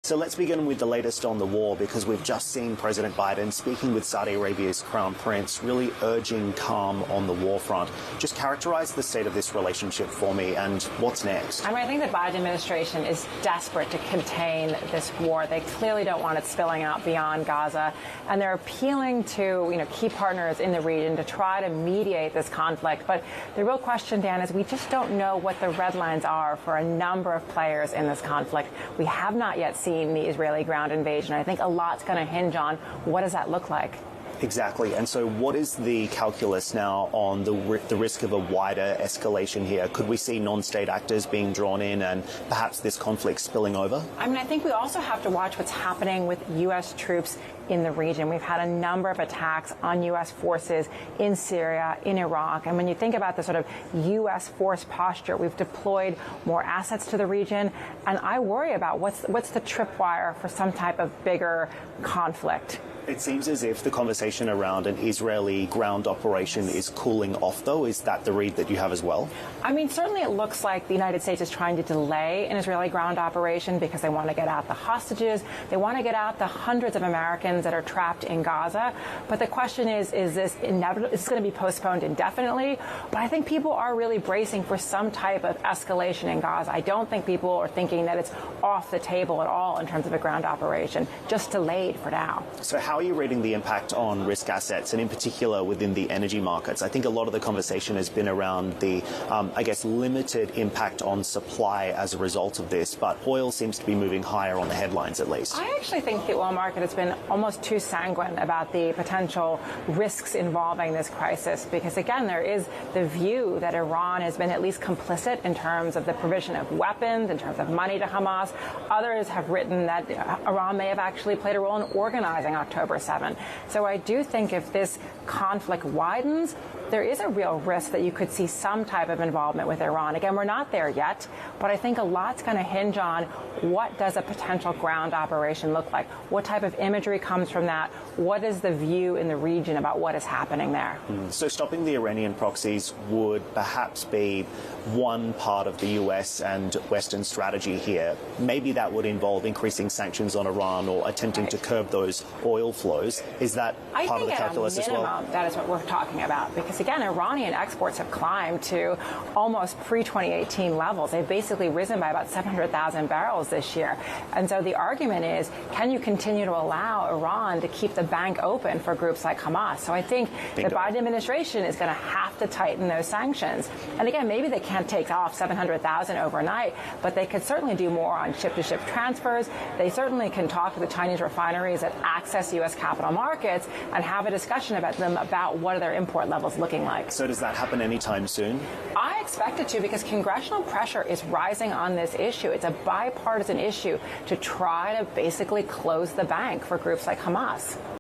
So let's begin with the latest on the war, because we've just seen President Biden speaking with Saudi Arabia's Crown Prince, really urging calm on the war front. Just characterize the state of this relationship for me and what's next. I think the Biden administration is desperate to contain this war. They clearly don't want it spilling out beyond Gaza, and they're appealing to key partners in the region to try to mediate this conflict. But the real question, Dan, is we just don't know what the red lines are for a number of players in this conflict. We have not yet seen the Israeli ground invasion. I think a lot's going to hinge on what does that look like. Exactly. And so what is the calculus now on the risk of a wider escalation here? Could we see non-state actors being drawn in and perhaps this conflict spilling over? I think we also have to watch what's happening with U.S. troops in the region. We've had a number of attacks on U.S. forces in Syria, in Iraq. And when you think about the sort of U.S. force posture, we've deployed more assets to the region. And I worry about what's the tripwire for some type of bigger conflict. It seems as if the conversation around an Israeli ground operation is cooling off, though. Is that the read that you have as well? Certainly it looks like the United States is trying to delay an Israeli ground operation because they want to get out the hostages. They want to get out the hundreds of Americans that are trapped in Gaza. But the question is this inevitable? It's going to be postponed indefinitely. But I think people are really bracing for some type of escalation in Gaza. I don't think people are thinking that it's off the table at all in terms of a ground operation, just delayed for now. So how are you reading the impact on risk assets, and in particular within the energy markets? I think a lot of the conversation has been around the, limited impact on supply as a result of this, but oil seems to be moving higher on the headlines at least. I actually think the oil market has been almost too sanguine about the potential risks involving this crisis because, again, there is the view that Iran has been at least complicit in terms of the provision of weapons, in terms of money to Hamas. Others have written that Iran may have actually played a role in organizing October 7. So I do think if this conflict widens, there is a real risk that you could see some type of involvement with Iran. Again, we're not there yet, but I think a lot's going to hinge on what does a potential ground operation look like? What type of imagery comes from that? What is the view in the region about what is happening there? So stopping the Iranian proxies would perhaps be one part of the US and Western strategy here. Maybe that would involve increasing sanctions on Iran or attempting to curb those oil flows. Is that part of the calculus as well? That is what we're talking about. Because, again, Iranian exports have climbed to almost pre-2018 levels. They've basically risen by about 700,000 barrels this year. And so the argument is, can you continue to allow Iran to keep the bank open for groups like Hamas? So I think the Biden administration is going to have to tighten those sanctions. And again, maybe they can't take off 700,000 overnight, but they could certainly do more on ship-to-ship transfers. They certainly can talk to the Chinese refineries that access U.S. capital markets and have a discussion about them about what are their import levels looking like. So does that happen anytime soon? I expect it to, because congressional pressure is rising on this issue. It's a bipartisan issue to try to basically close the bank for groups like Hamas.